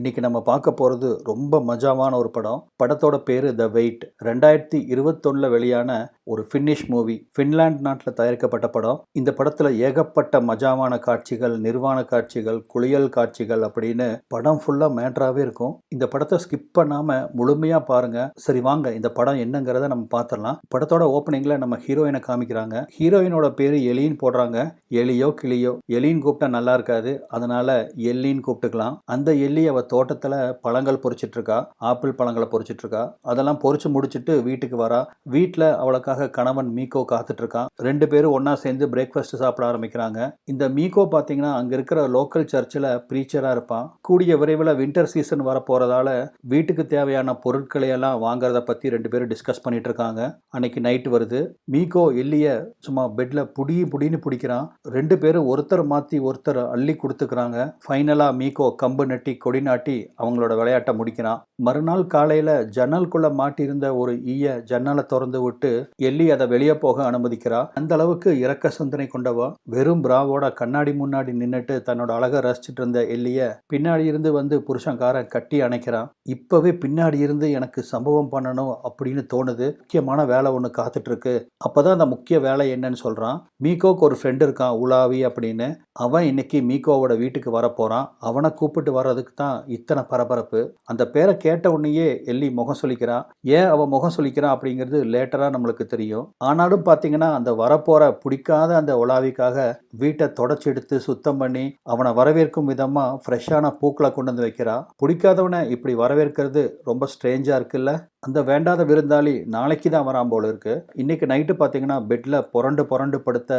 இன்னைக்கு நம்ம பார்க்க போகிறது ரொம்ப மஜாவான ஒரு படம். படத்தோட பேர் த வெயிட். 2021 வெளியான ஒரு ஃபின்னிஷ் மூவி. ஃபின்லாண்ட் நாட்டில் தயாரிக்கப்பட்ட படம். இந்த படத்தில் ஏகப்பட்ட மஜாவான காட்சிகள், நிர்வாண காட்சிகள், குளியல் காட்சிகள் அப்படின்னு படம் ஃபுல்லாக மேட்ராகவே இருக்கும். இந்த படத்தை ஸ்கிப் பண்ணாமல் முழுமையாக பாருங்கள். சரி வாங்க இந்த படம் என்னங்கிறத நம்ம பார்த்துடலாம். படத்தோட ஓப்பனிங்கில் நம்ம ஹீரோயினை காமிக்கிறாங்க. ஹீரோயினோட பேர் எலின்னு போடுறாங்க. எலியோ கிளியோ, எலின்னு கூப்பிட்டா நல்லா இருக்காது, அதனால எல்லின்னு கூப்பிட்டுக்கலாம். அந்த எல்லி அவ தோட்டத்தில் பழங்கள் பொறிச்சிட்டு இருக்கா. ஆப்பிள் பழங்களை பொறிச்சிட்டு இருக்கா. அதெல்லாம் பொறிச்சு முடிச்சுட்டு வீட்டுக்கு வரா. வீட்டில் அவளுக்காக கணவன் மீகோ காத்துட்டு இருக்கான். ரெண்டு பேரும் ஒன்னா சேர்ந்து பிரேக்ஃபாஸ்ட் சாப்பிட ஆரம்பிக்கிறாங்க. இந்த மீகோ பார்த்தீங்கன்னா அங்க இருக்கிற லோக்கல் சர்ச்சில் ப்ரீச்சரா இருப்பான். கூடிய விரைவில் வின்டர் சீசன் வர போறதால வீட்டுக்கு தேவையான பொருட்களை எல்லாம் வாங்குறத பத்தி ரெண்டு பேரும் டிஸ்கஸ் பண்ணிட்டு இருக்காங்க. அன்னைக்கு நைட் வருது. மீகோ எல்லிய சும்மா பெட்ல புடின்னு பிடிக்கிறான். ரெண்டு பேரும் ஒருத்தர் மாத்தி ஒருத்தர் அள்ளி கொடுத்துக்கிறாங்க. ஃபைனலா மீகோ கம்பு நட்டி கொடி நாட்டி அவங்களோட விளையாட்டை முடிக்கிறான். மறுநாள் காலையில ஜன்னலுக்குள்ள மாட்டியிருந்த ஒரு ஈய ஜன்னலை திறந்து விட்டு எல்லி அதை வெளியே போக அனுமதிக்கிறா. அந்த அளவுக்கு இரக்க சிந்தனை கொண்டவா. வெறும் பிராவோட கண்ணாடி முன்னாடி நின்னுட்டு தன்னோட அழகை ரசிச்சுட்டு இருந்த எல்லிய பின்னாடி இருந்து வந்து புருஷன்காரன் கட்டி அணைக்கிறான். இப்பவே பின்னாடி இருந்து எனக்கு சம்பவம் பண்ணணும் அப்படின்னு தோணுது. முக்கியமான வேலை ஒன்று காத்துட்டு இருக்கு. அப்பதான் அந்த முக்கிய வேலை என்னன்னு சொல்றான். மீகோக்கு ஒரு ஃப்ரெண்ட் இருக்கான் உலாவி அப்படின்னு. அவன் இன்னைக்கு மீகோவோட வீட்டுக்கு வர போறான். அவனை கூப்பிட்டு வர்றதுக்கு தான் இத்தனை பரபரப்பு. அந்த பேரை கேட்ட உடனேயே எல்லி முகம் சொல்லிக்கிறான். ஏன் அவன் முகம் சொல்லிக்கிறான் அப்படிங்கிறது லேட்டரா நம்மளுக்கு தெரியும். ஆனாலும் பார்த்தீங்கன்னா அந்த வரப்போற பிடிக்காத அந்த உலாவிக்காக வீட்டை தொடச்சி எடுத்து சுத்தம் பண்ணி அவனை வரவேற்கும் விதமா ஃப்ரெஷ்ஷான பூக்களை கொண்டு வந்து வைக்கிறா. பிடிக்காதவனை இப்படி வரவேற்கிறது ரொம்ப ஸ்ட்ரேஞ்சா இருக்குல்ல. அந்த வேண்டாத விருந்தாளி நாளைக்கு தான் வரான் போல இருக்கு. இன்னைக்கு நைட்டு பார்த்தீங்கன்னா பெட்ல புரண்டு படுத்த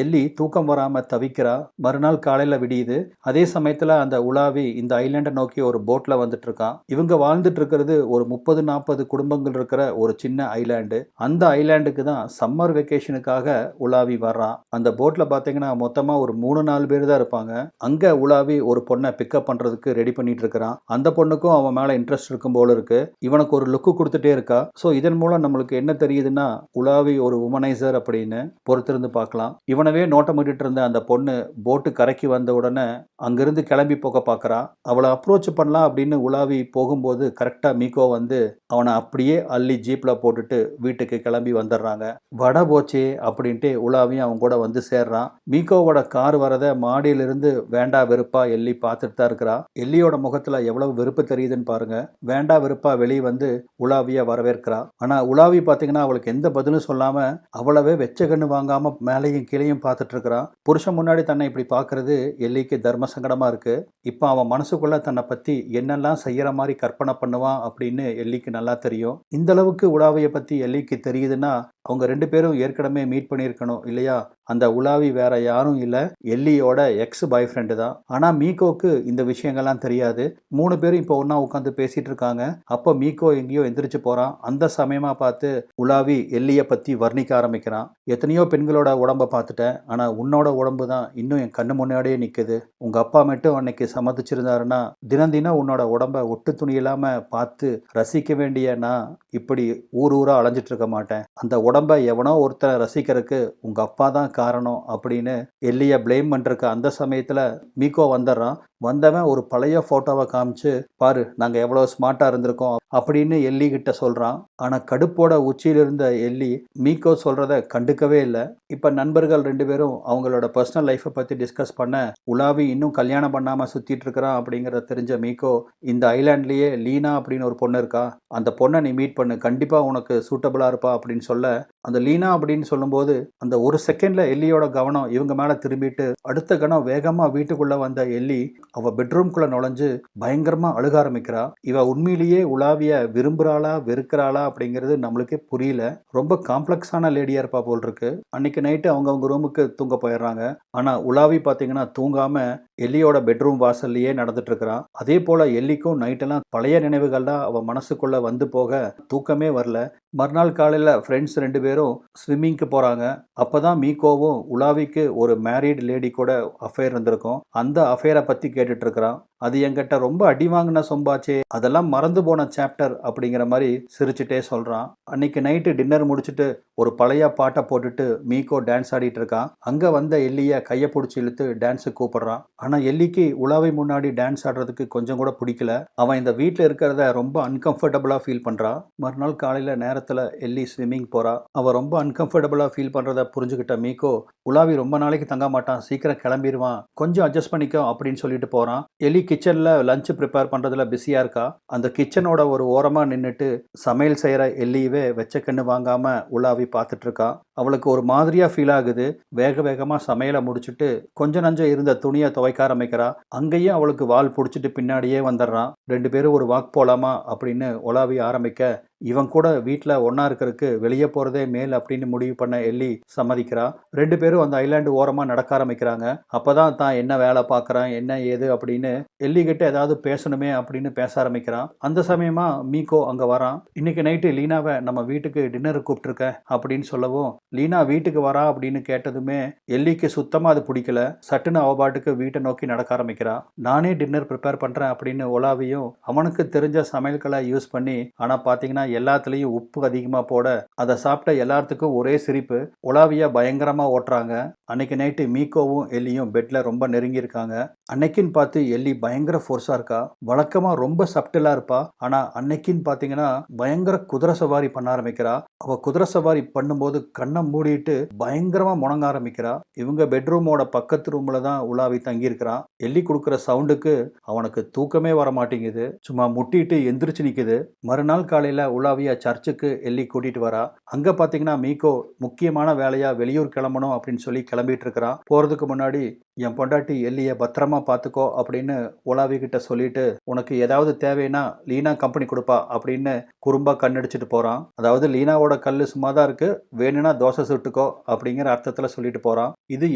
எல்லி தூக்கம் வராம தவிக்கிறா. மறுநாள் காலையில விடியுது. அதே சமயத்துல அந்த உலாவி இந்த ஐலாண்டை நோக்கி ஒரு போட்ல வந்துட்டு இருக்கான். இவங்க வாழ்ந்துட்டு இருக்கிறது ஒரு 30-40 குடும்பங்கள் இருக்கிற ஒரு சின்ன ஐலாண்டு. அந்த ஐலாண்டுக்கு தான் சம்மர் வெக்கேஷனுக்காக உலாவி வர்றான். அந்த போட்ல பார்த்தீங்கன்னா மொத்தமா ஒரு 3-4 பேர் தான் இருப்பாங்க. அங்க உலாவி ஒரு பொண்ணை பிக்கப் பண்றதுக்கு ரெடி பண்ணிட்டு இருக்கிறான். அந்த பொண்ணுக்கும் அவன் மேல இன்ட்ரெஸ்ட் இருக்கும் போல இருக்கு. இவனுக்கு ஒரு லுக்கு கொடுத்துட்டே இருக்கா. ஸோ இதன் மூலம் நம்மளுக்கு என்ன தெரியுதுன்னா உலாவி ஒரு உமனைசர் அப்படின்னு பொறுத்திருந்து பார்க்கலாம். இவனவே நோட்டமிட்டு இருந்த அந்த பொண்ணு போட்டு கரைக்கு வந்த உடனே அங்கிருந்து கிளம்பி போக பார்க்கறா. அவளை அப்ரோச் பண்ணலாம் அப்படின்னு உலாவி போகும்போது கரெக்டா மீகோ வந்து அவனை அப்படியே அள்ளி ஜீப்ல போட்டுட்டு வீட்டுக்கு கிளம்பி வந்துடுறாங்க. வட போச்சே அப்படின்ட்டு உலாவியும் அவன் கூட வந்து சேர்றான். மீகோவோட கார் வரத மாடியிலிருந்து வேண்டா வெறுப்பா எல்லி பார்த்துட்டு தான் இருக்கிறா. எல்லியோட முகத்துல எவ்வளவு வெறுப்பு தெரியுதுன்னு பாருங்க. வேண்டா வெறுப்பா வெளியே வந்து உலாவிய வரவேற்கிறா. ஆனா உலாவி பாத்தீங்கன்னா அவளுக்கு எந்த பதிலும் சொல்லாம அவ்வளவே வெச்ச கண்ணு வாங்காம மேலையும் கீழையும் பார்த்துட்டு இருக்கிறான். புருஷன் முன்னாடி தன்னை இப்படி பார்க்கறது எல்லிக்கு தர்ம சங்கடமா இருக்கு. இப்போ அவன் மனசுக்குள்ள தன்னை பத்தி என்னெல்லாம் செய்யற மாதிரி கற்பனை பண்ணுவான் அப்படின்னு எல்லிக்கு நல்லா தெரியும். இந்த அளவுக்கு உலாவிய பத்தி எல்லிக்கு தெரியுதுன்னா அவங்க ரெண்டு பேரும் ஏற்கனவே மீட் பண்ணியிருக்கணும் இல்லையா. அந்த உலாவி வேற யாரும் இல்ல, எல்லியோட எக்ஸ் பாய் ஃப்ரெண்டு தான். ஆனா மீகோக்கு இந்த விஷயங்கள்லாம் தெரியாது. 3 பேரும் இப்போ ஒன்னா உட்காந்து பேசிட்டு இருக்காங்க. அப்போ மீகோ எங்கேயோ எந்திரிச்சு போறான். அந்த சமயமா பார்த்து உலாவி எல்லிய பத்தி வர்ணிக்க ஆரம்பிக்கிறான். எத்தனையோ பெண்களோட உடம்ப பார்த்துட்டேன், ஆனா உன்னோட உடம்பு தான் இன்னும் என் கண்ணு முன்னாடியே நிக்குது. உங்க அப்பா மட்டும் அன்னைக்கு சம்மதிச்சிருந்தாருன்னா தினம் உன்னோட உடம்ப ஒட்டு துணி இல்லாம பார்த்து ரசிக்க வேண்டிய நான் இப்படி ஊரா அலைஞ்சிட்டு இருக்க மாட்டேன். அந்த உடம்ப எவனோ ஒருத்தரை ரசிக்கிறதுக்கு உங்க அப்பா தான் காரணம் அப்படின்னு எல்லிய பிளேம் பண்றதுக்கு அந்த சமயத்துல மீகோ வந்துடுறான். வந்தவன் ஒரு பழைய போட்டோவை காமிச்சு பாரு நாங்க எவ்வளவு ஸ்மார்ட்டா இருந்திருக்கோம் அப்படின்னு எல்லி கிட்ட சொல்றான். ஆனா கடுப்போட உச்சியில இருந்த எல்லி மீகோ சொல்றத கண்டுக்கவே இல்லை. இப்ப நண்பர்கள் ரெண்டு பேரும் அவங்களோட பர்சனல் லைஃபை பத்தி டிஸ்கஸ் பண்ண உலாவி இன்னும் கல்யாணம் பண்ணாம சுத்திட்டு இருக்கிறான் அப்படிங்கறத தெரிஞ்ச மீகோ இந்த ஐலாண்ட்லயே லீனா அப்படின்னு ஒரு பொண்ணு இருக்கா, அந்த பொண்ணை நீ மீட் பண்ணு, கண்டிப்பா உனக்கு சூட்டபிளா இருப்பா அப்படின்னு சொல்ல அந்த லீனா அப்படின்னு சொல்லும்போது அந்த ஒரு செகண்ட்ல எல்லியோட கவனம் இவங்க மேல திரும்பிட்டு அடுத்த கணம் வேகமா வீட்டுக்குள்ள வந்த எல்லி அவ பெட்ரூம்குள்ள நுழைஞ்சு பயங்கரமா அழுக ஆரம்பிக்கிறா. இவ உண்மையிலேயே உலாவிய விரும்புறாளா வெறுக்கிறாளா அப்படிங்கிறது நம்மளுக்கே புரியல. ரொம்ப காம்ப்ளெக்ஸான லேடியா இருப்பா போல் இருக்கு. அன்னைக்கு நைட்டு அவங்க ரூமுக்கு தூங்க போயிடுறாங்க. ஆனா உலாவி பாத்தீங்கன்னா தூங்காம எல்லியோட பெட்ரூம் வாசல்லையே நடந்துட்டு இருக்கிறான். அதே போல எல்லிக்கும் நைட்டெல்லாம் பழைய நினைவுகள் தான் அவ மனசுக்குள்ள வந்து போக தூக்கமே வரல. மறுநாள் காலையில ஃப்ரெண்ட்ஸ் ரெண்டு பேரும் ஸ்விம்மிங்க்கு போறாங்க. அப்பதான் மீகோவும் உலாவிக்கு ஒரு மேரீட் லேடி கூட அஃபேர் இருந்திருக்கும். அந்த அஃபேரை பத்தி கேட்டுட்டு இருக்கிறான். அது என்கிட்ட ரொம்ப அடி வாங்கின சொம்பாச்சே, அதெல்லாம் மறந்து போன சாப்டர் அப்படிங்கிற மாதிரி சிரிச்சுட்டே சொல்றான். அன்னைக்கு நைட்டு டின்னர் முடிச்சுட்டு ஒரு பழைய பாட்டை போட்டுட்டு மீகோ டான்ஸ் ஆடிட்டு இருக்கான். அங்க வந்த எல்லிய கையை பிடிச்சி இழுத்து டான்ஸுக்கு கூப்பிடுறான். ஆனா எல்லிக்கு உலாவி முன்னாடி டான்ஸ் ஆடுறதுக்கு கொஞ்சம் கூட பிடிக்கல. அவன் இந்த வீட்டில் இருக்கிறத ரொம்ப அன்கம்ஃபர்டபுளா ஃபீல் பண்றான். மறுநாள் காலையில நேரத்துல எல்லி ஸ்விம்மிங் போறா. அவ ரொம்ப அன்கம்ஃபர்டபுளா ஃபீல் பண்றத புரிஞ்சுக்கிட்ட மீகோ, உலாவி ரொம்ப நாளைக்கு தங்க மாட்டான், சீக்கிரம் கிளம்பிடுவான், கொஞ்சம் அட்ஜஸ்ட் பண்ணிக்கோ அப்படின்னு சொல்லிட்டு போறான். எலி கிச்சன்ல லஞ்ச் ப்ரிப்பேர் பண்றதுல பிஸியா இருக்கா. அந்த கிச்சனோட ஒரு ஓரமா நின்னுட்டு சமையல் செய்யற எல்லியவே வெச்ச கண்ணு வாங்காம உலாவி பார்த்துட்டு இருக்கா. அவளுக்கு ஒரு மாதிரியா ஃபீல் ஆகுது. வேக வேகமா சமையலை முடிச்சுட்டு கொஞ்ச நஞ்சம் இருந்த துணியை துவைக்க ஆரம்பிக்கிறா. அங்கேயும் அவளுக்கு வால் பிடிச்சிட்டு பின்னாடியே வந்துடுறான். 2 பேரும் ஒரு வாக் போலாமா அப்படின்னு உலாவி ஆரம்பிக்க, இவன் கூட வீட்டில் ஒன்றா இருக்கிறதுக்கு வெளியே போகிறதே மேல் அப்படின்னு முடிவு பண்ண எல்லி சம்மதிக்கிறா. 2 பேரும் அந்த ஐலாண்டு ஓரமாக நடக்க ஆரம்பிக்கிறாங்க. அப்போ தான் என்ன வேலை பார்க்குறான், என்ன ஏது அப்படின்னு எல்லி கிட்ட ஏதாவது பேசணுமே அப்படின்னு பேச ஆரம்பிக்கிறான். அந்த சமயமாக மீகோ அங்கே வரான். இன்னைக்கு நைட்டு லீனாவை நம்ம வீட்டுக்கு டின்னருக்கு கூப்பிட்டுருக்கேன் அப்படின்னு சொல்லவும், லீனா வீட்டுக்கு வரா அப்படின்னு கேட்டதுமே எல்லிக்கு சுத்தமாக அது பிடிக்கல. சட்டுன்னு அவ பாட்டுக்கு வீட்டை நோக்கி நடக்க ஆரம்பிக்கிறா. நானே டின்னர் ப்ரிப்பேர் பண்ணுறேன் அப்படின்னு ஒலாவியும் அவனுக்கு தெரிஞ்ச சமையல்களை யூஸ் பண்ணி, ஆனால் பார்த்தீங்கன்னா எல்லாத்துலேயும் உப்பு அதிகமாக போட அதை சாப்பிட்ட எல்லாத்துக்கும் ஒரே சிரிப்பு. உலாவியா பயங்கரமாக ஓட்டுறாங்க. அன்னைக்கு நைட்டு மீகோவும் எல்லியும் பெட்டில் ரொம்ப நெருங்கி இருக்காங்க. அன்னைக்குன்னு பார்த்து எல்லி பயங்கர ஃபோர்ஸாக இருக்கா. வழக்கமாக ரொம்ப சப்டிலாக இருப்பா. ஆனால் அன்னைக்குன்னு பார்த்தீங்கன்னா பயங்கர குதிரை சவாரி பண்ண ஆரம்பிக்கிறா. அவள் குதிரை சவாரி பண்ணும்போது கண்ணை மூடிட்டு பயங்கரமாக முணங்க ஆரம்பிக்கிறா. இவங்க பெட்ரூமோட பக்கத்து ரூமில் தான் உலாவி தங்கியிருக்கிறான். எல்லி கொடுக்குற சவுண்டுக்கு அவனுக்கு தூக்கமே வர மாட்டேங்குது. சும்மா முட்டிட்டு எந்திரிச்சு நிற்குது. மறுநாள் காலையில் உலாவியா சர்ச்சுக்கு எல்லி கூட்டிட்டு வரா. அங்கே பார்த்தீங்கன்னா மீகோ முக்கியமான வேலையாக வெளியூர் கிளம்பணும் அப்படின்னு சொல்லி கிளம்பிட்டு இருக்கிறான். போகிறதுக்கு முன்னாடி என் பொண்டாட்டி எல்லியை பத்திரமா பார்த்துக்கோ அப்படின்னு உலாவி கிட்ட சொல்லிட்டு, உனக்கு ஏதாவது தேவைன்னா லீனா கம்பெனி கொடுப்பா அப்படின்னு குறும்பா கண்ணடிச்சிட்டு போகிறான். அதாவது லீனாவோட கல் சும்மா தான் இருக்கு, வேணும்னா தோசை சுட்டுக்கோ அப்படிங்கிற அர்த்தத்தில் சொல்லிட்டு போகிறான். இது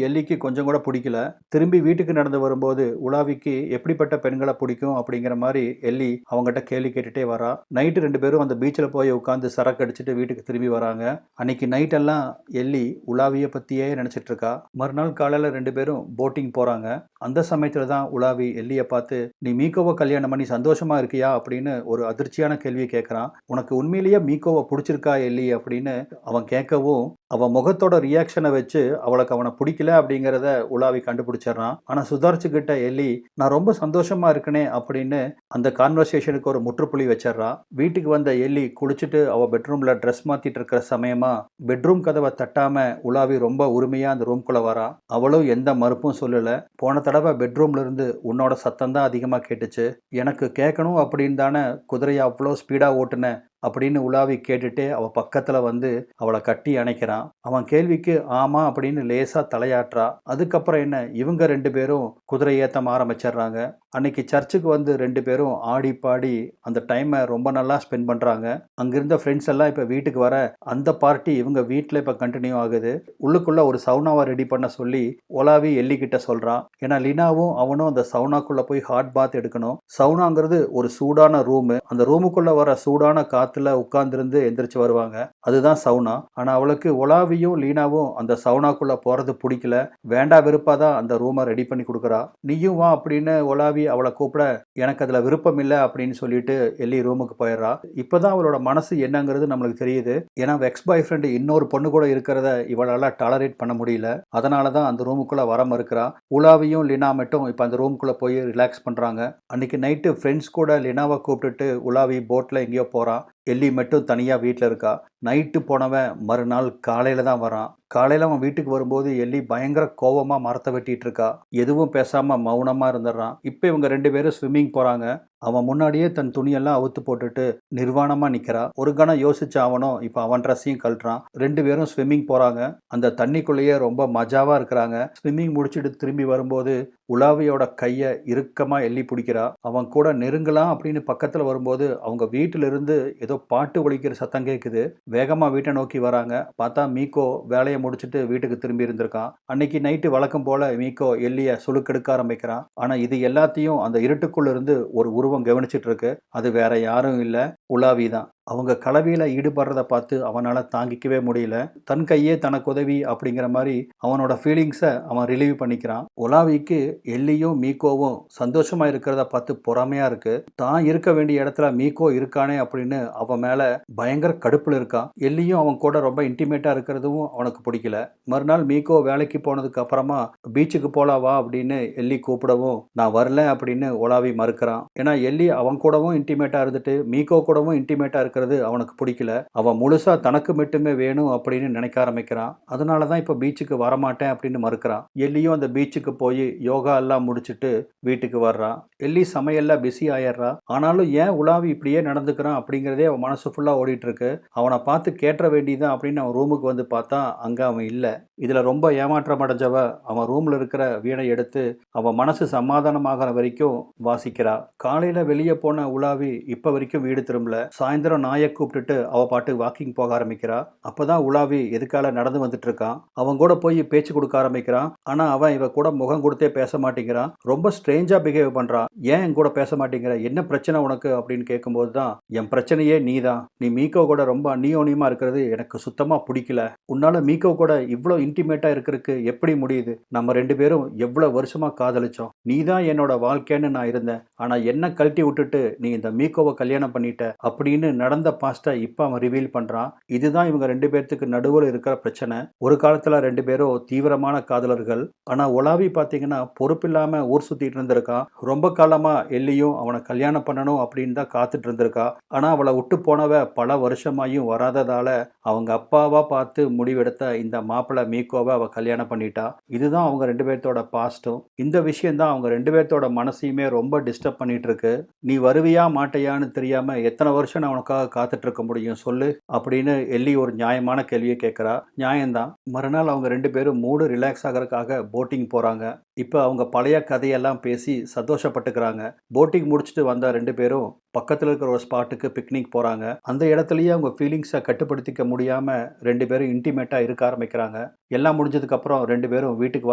எல்லிக்கு கொஞ்சம் கூட பிடிக்கல. திரும்பி வீட்டுக்கு நடந்து வரும்போது உலாவிக்கு எப்படிப்பட்ட பெண்களை பிடிக்கும் அப்படிங்கிற மாதிரி எல்லி அவங்ககிட்ட கேள்வி கேட்டுட்டே வரா. நைட்டு 2 பேரும் அந்த பீச்சில் போய் உட்காந்து சரக்கு அடிச்சுட்டு வீட்டுக்கு திரும்பி வராங்க. அன்னைக்கு நைட்டெல்லாம் எல்லி உலாவியை பற்றியே நினச்சிட்டு இருக்கா. மறுநாள் காலையில் 2 பேரும் போட்டிங் போகிறாங்க. அந்த சமயத்தில் தான் உலாவி எல்லியை பார்த்து, நீ மீகோவை கல்யாணம் பண்ணி சந்தோஷமா இருக்கியா அப்படின்னு ஒரு அதிர்ச்சியான கேள்வியை கேட்குறான். உனக்கு உண்மையிலேயே மீகோவை பிடிச்சிருக்கா எல்லி அப்படின்னு அவன் கேட்கவும், அவன் முகத்தோட ரியாக்ஷனை வச்சு அவளுக்கு அவனை பிடிக்கல அப்படிங்கிறத உலாவி கண்டுபிடிச்சிடறான். ஆனால் சுதாரிச்சுக்கிட்ட எல்லி, நான் ரொம்ப சந்தோஷமா இருக்கனே அப்படின்னு அந்த கான்வர்சேஷனுக்கு ஒரு முற்றுப்புள்ளி வச்சிடறான். வீட்டுக்கு வந்த எல்லி குளிச்சுட்டு அவள் பெட்ரூமில் ட்ரெஸ் மாற்றிட்டு இருக்கிற சமயமா பெட்ரூம் கதவை தட்டாம உலாவி ரொம்ப உரிமையாக அந்த ரூம்குள்ளே வரா. அவளும் எந்த மறுப்பும் சொல்லலை. போன தடவை பெட்ரூம்ல இருந்து உன்னோட சத்தம் தான் அதிகமாக கேட்டுச்சு, எனக்கு கேட்கணும் அப்படின்னு தானே குதிரையை அவ்வளோ ஸ்பீடாக ஓட்டுன அப்படின்னு உலாவி கேட்டுட்டு அவள் பக்கத்தில் வந்து அவளை கட்டி அணைக்கிறான். அவன் கேள்விக்கு ஆமா அப்படின்னு லேசாக தலையாட்டுறா. அதுக்கப்புறம் என்ன, இவங்க 2 பேரும் குதிரை ஏற்றம் ஆரம்பிச்சிடுறாங்க. அன்னைக்கு சர்ச்சுக்கு வந்து 2 பேரும் ஆடி பாடி அந்த டைமை ரொம்ப நல்லா ஸ்பெண்ட் பண்ணுறாங்க. அங்கிருந்த ஃப்ரெண்ட்ஸ் எல்லாம் இப்போ வீட்டுக்கு வர அந்த பார்ட்டி இவங்க வீட்டில் இப்போ கண்டினியூ ஆகுது. உள்ளுக்குள்ளே ஒரு சவுனாவை ரெடி பண்ண சொல்லி ஒலாவி எல்லிக்கிட்ட சொல்கிறான். ஏன்னா லினாவும் அவனும் அந்த சவுனாக்குள்ளே போய் ஹாட் பாத் எடுக்கணும். சவுனாங்கிறது ஒரு சூடான ரூமு. அந்த ரூமுக்குள்ளே வர சூடான காற்று உட்கார்ந்திருந்து எந்திரிச்சு வருவாங்க, அதுதான் சவுனா. ஆனா அவளுக்கு ஒலாவியும் லீனாவும் அந்த சவுனாக்குள்ள போறது பிடிக்கல. வேண்டா வெறுப்பாதான் அந்த ரூமை ரெடி பண்ணி கொடுக்குறா. நீயும் வா அப்படின்னு ஒலாவி அவளை கூப்பிட, எனக்கு அதுல விருப்பம் இல்லை அப்படின்னு சொல்லிட்டு எல்லி ரூமுக்கு போயிடுறா. இப்பதான் அவளோட மனசு என்னங்கிறது நம்மளுக்கு தெரியுது. ஏன்னா எக்ஸ் பாய் ஃப்ரெண்டு இன்னொரு பொண்ணு கூட இருக்கிறத இவளால டாலரேட் பண்ண முடியல. அதனாலதான் அந்த ரூமுக்குள்ள வர மறுக்கிறா. உலாவியும் லினா மட்டும் இப்ப அந்த ரூமுக்குள்ள போய் ரிலாக்ஸ் பண்றாங்க. அன்னைக்கு நைட்டு ஃப்ரெண்ட்ஸ் கூட லினாவை கூப்பிட்டுட்டு உலாவி போட்ல எங்கேயோ போறான். எல்லி மட்டும் தனியாக வீட்டில் இருக்கா. நைட்டு போனவன் மறுநாள் காலையில் தான் வரான். காலையில் அவன் வீட்டுக்கு வரும்போது எல்லி பயங்கர கோவமாக மரத்தை வெட்டிட்டு இருக்கா. எதுவும் பேசாமல் மௌனமாக இருந்துடுறான். இப்போ இவங்க 2 பேரும் ஸ்விம்மிங் போகிறாங்க. அவன் முன்னாடியே தன் துணியெல்லாம் அவுத்து போட்டுட்டு நிர்வாணமாக நிற்கிறா. ஒரு கணம் யோசிச்சு அவனும் இப்போ அவன் ட்ரெஸ்ஸையும் கழட்டுறான். 2 பேரும் ஸ்விம்மிங் போகிறாங்க. அந்த தண்ணிக்குள்ளேயே ரொம்ப மஜாவாக இருக்கிறாங்க. ஸ்விம்மிங் முடிச்சுட்டு திரும்பி வரும்போது உலாவியோட கையை இறுக்கமாக எல்லி பிடிக்கிறா. அவன் கூட நெருங்கலாம் அப்படின்னு பக்கத்தில் வரும்போது அவங்க வீட்டிலிருந்து ஏதோ பாட்டு ஒலிக்கிற சத்தம் கேட்குது. வேகமாக வீட்டை நோக்கி வராங்க. பார்த்தா மீகோ வேலையை முடிச்சுட்டு வீட்டுக்கு திரும்பி இருந்திருக்கான். அன்னைக்கு நைட்டு வழக்கம் போல மீகோ எல்லியை சுளுக்கெடுக்க ஆரம்பிக்கிறான். ஆனால் இது எல்லாத்தையும் அந்த இருட்டுக்குள்ள இருந்து ஒரு உருவம் கவனிச்சிட்டு இருக்கு. அது வேற யாரும் இல்லை, உலாவி தான். அவங்க கலவியில ஈடுபடுறத பார்த்து அவனால தாங்கிக்கவே முடியல. தன் கையே தனக்கு உதவி அப்படிங்கிற மாரி அவனோட ஃபீலிங்ஸ அவன் ரிலீவ் பண்ணிக்கிறான். உலாவிக்கு எல்லியும், மீகோவும் சந்தோஷமா இருக்கிறத பார்த்து பொறாமையா இருக்கு. தான் இருக்க வேண்டிய இடத்துல மீகோ இருக்கானே அப்படின்னு அவன் மேல பயங்கர கடுப்புல இருக்கான். எல்லியும் அவன் கூட ரொம்ப இன்டிமேட்டா இருக்கிறதும் அவனுக்கு பிடிக்கல. மறுநாள் மீகோ வேலைக்கு போனதுக்கு அப்புறமா பீச்சுக்கு போலாம் வா அப்படின்னு எல்லி கூப்பிடவும் நான் வரல அப்படின்னு உலாவி மறுக்கிறான். ஏன்னா எல்லி அவன் கூடவும் இன்டிமேட்டா இருந்துட்டு மீகோ கூடவும் இன்டிமேட்டா இருக்கிறது அவனுக்கு பிடிக்கல. அவன் முழுசா தனக்கு மட்டுமே வேணும் அப்படின்னு நினைக்க ஆரம்பிக்கிறான். அதனாலதான் இப்ப பீச்சுக்கு வரமாட்டேன் அப்படின்னு மறுக்கிறான். எல்லியும் அந்த பீச்சுக்கு போய் யோகா எல்லாம் முடிச்சுட்டு வீட்டுக்கு வர்றான். எல்லி சமையல்ல பிஸி ஆயிடுறா. ஆனாலும் ஏன் உலாவி இப்படியே நடந்துக்கிறான் அப்படிங்கிறதே அவன் மனசு ஃபுல்லா ஓடிட்டு இருக்கு. அவனை பார்த்து கேட்ட வேண்டியதான் அப்படின்னு அவன் ரூமுக்கு வந்து பார்த்தா அங்க அவன் இல்ல. இதுல ரொம்ப ஏமாற்றம் அடைஞ்சவ அவன் ரூம்ல இருக்கிற வீணை எடுத்து அவன் மனசு சமாதானமாகற வரைக்கும் வாசிக்கிறா. காலையில வெளியே போன உலாவி இப்ப வரைக்கும் வீடு திரும்பல. சாயந்தரம் நாயை கூப்பிட்டுட்டு அவ பாட்டு வாக்கிங் போக ஆரம்பிக்கிறா. அப்பதான் உலாவி எதுக்கால நடந்து வந்துட்டு இருக்கான். அவன் கூட போய் பேச்சு கொடுக்க ஆரம்பிக்கிறான். ஆனா அவன் இவ கூட முகம் கொடுத்தே பேச மாட்டேங்கிறான். ரொம்ப ஸ்ட்ரேஞ்சா பிஹேவ் பண்றான். ஏன் என் கூட பேச மாட்டேங்கிற, என்ன பிரச்சனை உனக்கு அப்படின்னு கேட்கும்போது தான் என் பிரச்சனையே நீதான். நீ மீகோ கூட ரொம்ப அந்நியோன்யமா இருக்கிறது எனக்கு சுத்தமா பிடிக்கல. உன்னால மீகோ கூட இவ்வளோ இன்டிமேட்டா இருக்கிறதுக்கு எப்படி முடியுது? நம்ம ரெண்டு பேரும் எவ்வளவு வருஷமா காதலிச்சோம். நீ தான் என்னோட வாழ்க்கைன்னு நான் இருந்தேன். ஆனா என்ன கழட்டி விட்டுட்டு நீ இந்த மீகோவை கல்யாணம் பண்ணிட்ட அப்படின்னு நடந்த பாஸ்டை இப்ப அவன் ரிவீல் பண்றான். இதுதான் இவங்க ரெண்டு பேர்த்துக்கு நடுவில் இருக்கிற பிரச்சனை. ஒரு காலத்துல ரெண்டு பேரும் தீவிரமான காதலர்கள். ஆனா உலாவி பாத்தீங்கன்னா பொறுப்பில்லாம ஊர் சுத்திட்டு இருந்திருக்கான். ரொம்ப காலமா எல்லியும் அவனை கல்யாணம் பண்ணணும் அப்படின்னு தான் காத்துட்டு இருந்திருக்கா. ஆனா அவளை விட்டு போனவ பல வருஷமாயும் வராததால அவங்க அப்பாவா பார்த்து முடிவெடுத்த இந்த மாப்பிள்ளை மீகோவை அவ கல்யாணம் பண்ணிட்டா. இதுதான் அவங்க ரெண்டு பேர்த்தோட பாஸ்டும். இந்த விஷயம் தான் அவங்க ரெண்டு பேர்த்தோட மனசையுமே ரொம்ப டிஸ்டர்ப் பண்ணிட்டு இருக்கு. நீ வருவியா மாட்டையான்னு தெரியாம எத்தனை வருஷம் நான் உனக்காக காத்துட்டு இருக்க முடியும் சொல்லு அப்படின்னு எல்லி ஒரு நியாயமான கேள்வியை கேட்கிறா. நியாயம்தான். மறுநாள் அவங்க ரெண்டு பேரும் மூடு ரிலாக்ஸ் ஆகிறதுக்காக போட்டிங் போறாங்க. இப்போ அவங்க பழைய கதையெல்லாம் பேசி சந்தோஷப்பட்டுக்கிறாங்க. போட்டிங் முடிச்சுட்டு வந்த ரெண்டு பேரும் பக்கத்தில் இருக்கிற ஒரு ஸ்பாட்டுக்கு பிக்னிக் போகிறாங்க. அந்த இடத்துலையே அவங்க ஃபீலிங்ஸை கட்டுப்படுத்திக்க முடியாமல் ரெண்டு பேரும் இன்டிமேட்டாக இருக்க ஆரம்பிக்கிறாங்க. எல்லாம் முடிஞ்சதுக்கப்புறம் ரெண்டு பேரும் வீட்டுக்கு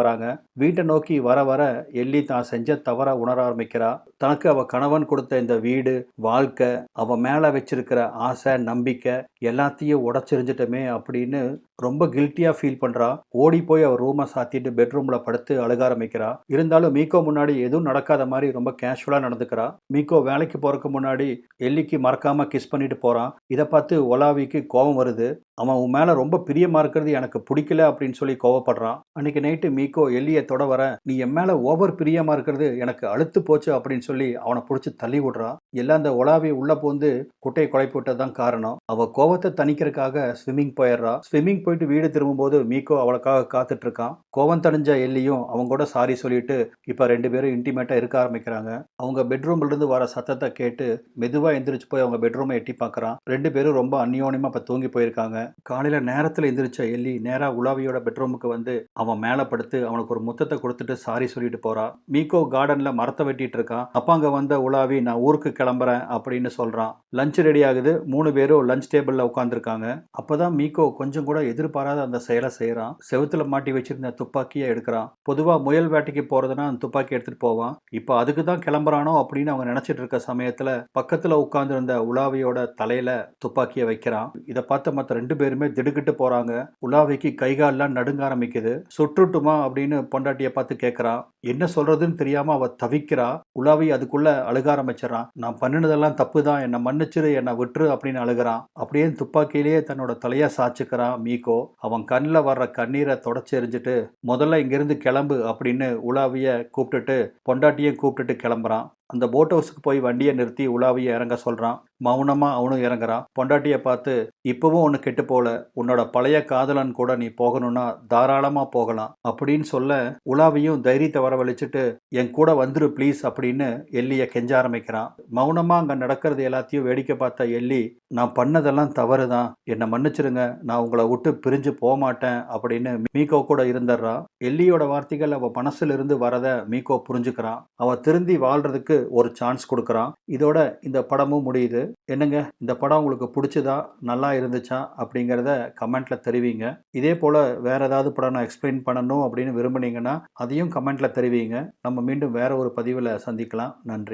வராங்க. வீட்டை நோக்கி வர வர எல்லி தான் செஞ்ச தவற உணர ஆரம்பிக்கிறா. தனக்கு அவள் கணவன் கொடுத்த இந்த வீடு, வாழ்க்கை, அவள் மேலே வச்சிருக்கிற ஆசை, நம்பிக்கை எல்லாத்தையும் உடச்சிரிஞ்சிட்டமே அப்படின்னு ரொம்ப கில்ட்டியாக ஃபீல் பண்ணுறா. ஓடி போய் அவள் ரூமை சாத்திட்டு பெட்ரூமில் படுத்து அழுக ஆரம்பிக்கிறா. இருந்தாலும் மீகோ முன்னாடி எதுவும் நடக்காத மாதிரி ரொம்ப கேஷுவலாக நடந்துக்கிறா. மீகோ வேலைக்கு போகிறதுக்கு முன்னாடி எல்லிக்கு மறக்காமல் கிஸ் பண்ணிட்டு போகிறான். இதை பார்த்து ஒலாவிக்கு கோபம் வருது. அவன் உன் மேலே ரொம்ப பிரியமா இருக்கிறது எனக்கு பிடிக்கல அப்படின்னு சொல்லி கோவப்படுறான். அன்னைக்கு நைட்டு மீகோ எல்லியை தொட வர நீ என் மேலே ஓவர் பிரியமா இருக்கிறது எனக்கு அழுத்து போச்சு அப்படின்னு சொல்லி அவனை பிடிச்சி தள்ளி விடுறான். எல்லாம் அந்த ஒலாவி உள்ள போந்து குட்டையை குழப்பி விட்டதான் காரணம். அவ கோவத்தை தணிக்கிறதுக்காக ஸ்விம்மிங் போயிடுறா. ஸ்விம்மிங் போயிட்டு வீடு திரும்பும்போது மீகோ அவளுக்காக காத்துட்டு இருக்கான். கோவம் தணிஞ்ச எல்லியும் அவங்க கூட சாரி சொல்லிட்டு இப்ப ரெண்டு பேரும் இன்டிமேட்டா இருக்க ஆரம்பிக்கிறாங்க. அவங்க பெட்ரூம்ல இருந்து வர சத்தத்தை கேட்டு மெதுவா எந்திரிச்சு போய் அவங்க பெட்ரூமை எட்டி பார்க்கறான். ரெண்டு பேரும் ரொம்ப அந்யோன்யமா இப்ப தூங்கி போயிருக்காங்க. காலையில நேரத்துல எந்திரிச்ச எல்லி நேரா உலாவியோட பெட்ரூமுக்கு வந்து அவன் மேல படுத்து அவனுக்கு ஒரு முத்தத்தை கொடுத்துட்டு சாரி சொல்லிட்டு போறா. மீகோ கார்டன்ல மரத்தை வெட்டிட்டு இருக்கான். அப்ப அங்க வந்த உலாவி நான் ஊருக்கு கிளம்புறேன் அப்படின்னு சொல்றான். லஞ்ச் ரெடி ஆகுது. 3 பேரும் லஞ்ச் டேபிள்ல உட்காந்துருக்காங்க. அப்பதான் மீகோ கொஞ்சம் கூட எதிர்பாராத அந்த செயலை செய்யறான். செவுத்துல மாட்டி வச்சிருந்த துப்பாக்கியை எடுக்கிறான். பொதுவா முயல் வேட்டைக்கு போறதுன்னா அந்த துப்பாக்கி எடுத்துட்டு போவான். இப்ப அதுக்கு தான் கிளம்புறானோ அப்படின்னு அவங்க நினைச்சிட்டு இருக்க சமயத்துல பக்கத்துல உட்கார்ந்து இருந்த உலாவியோட தலையில துப்பாக்கியை வைக்கிறான். இதை பார்த்த மற்ற ரெண்டு பேருமே திடுக்கிட்டு போறாங்க. உலாவிக்கு கைகாலெல்லாம் நடுங்க ஆரம்பிக்குது. சுட்டுட்டுமா அப்படின்னு பொண்டாட்டிய பார்த்து கேட்கறான். என்ன சொல்றதுன்னு தெரியாம அவ தவிக்கிறா. உலாவி அதுக்குள்ள அழுக ஆரம்பிச்சிடறான். நான் பண்ணினதெல்லாம் தப்பு தான், என்னை மன்னிச்சிரு, என்னை விட்டுரு அப்படின்னு அழுகிறான். அப்படியே துப்பாக்கியிலேயே தன்னோட தலையா சாச்சுக்கிறான் மீகோ. அவன் கண்ணில் வர்ற கண்ணீரை தொடச்சி எறிஞ்சிட்டு முதல்ல இங்கிருந்து கிளம்பு அப்படின்னு உலாவிய கூப்பிட்டுட்டு பொண்டாட்டியும் கூப்பிட்டுட்டு கிளம்புறான். அந்த போட் ஹவுஸுக்கு போய் வண்டியை நிறுத்தி உலாவியை இறங்க சொல்றான். மௌனமா அவனும் இறங்குறான். பொண்டாட்டியை பார்த்து இப்பவும் ஒன்று கெட்டு போல, உன்னோட பழைய காதலன் கூட நீ போகணும்னா தாராளமா போகலாம் அப்படின்னு சொல்ல உலாவியும் தைரியத்தை வரவழைச்சிட்டு என் கூட வந்துரு ப்ளீஸ் அப்படின்னு எல்லியை கெஞ்ச ஆரம்பிக்கிறான். மௌனமா அங்க நடக்கிறது எல்லாத்தையும் வேடிக்கை பார்த்த எல்லி நான் பண்ணதெல்லாம் தவறு தான், என்னை மன்னிச்சிருங்க, நான் உங்களை விட்டு பிரிஞ்சு போக மாட்டேன் அப்படின்னு மீகோ கூட இருந்துடுறா. எல்லியோட வார்த்தைகள் அவ மனசுல இருந்து வரத மீகோ புரிஞ்சுக்கிறான். அவ திருந்தி வாழ்றதுக்கு ஒரு சான்ஸ் கொடுக்குறான். இதோட இந்த படமும் முடியுது. என்னங்க, இந்த படம் உங்களுக்கு பிடிச்சதா, நல்லா இருந்துச்சா அப்படிங்கிறத கமெண்ட்ல தெரிவிங்க. இதே போல வேற ஏதாவது படம் நான் எக்ஸ்பிளைன் பண்ணணும் அப்படின்னு விரும்புனீங்கன்னா அதையும் கமெண்ட்ல தெரிவிங்க. நம்ம மீண்டும் வேற ஒரு பதிவில் சந்திக்கலாம். நன்றி.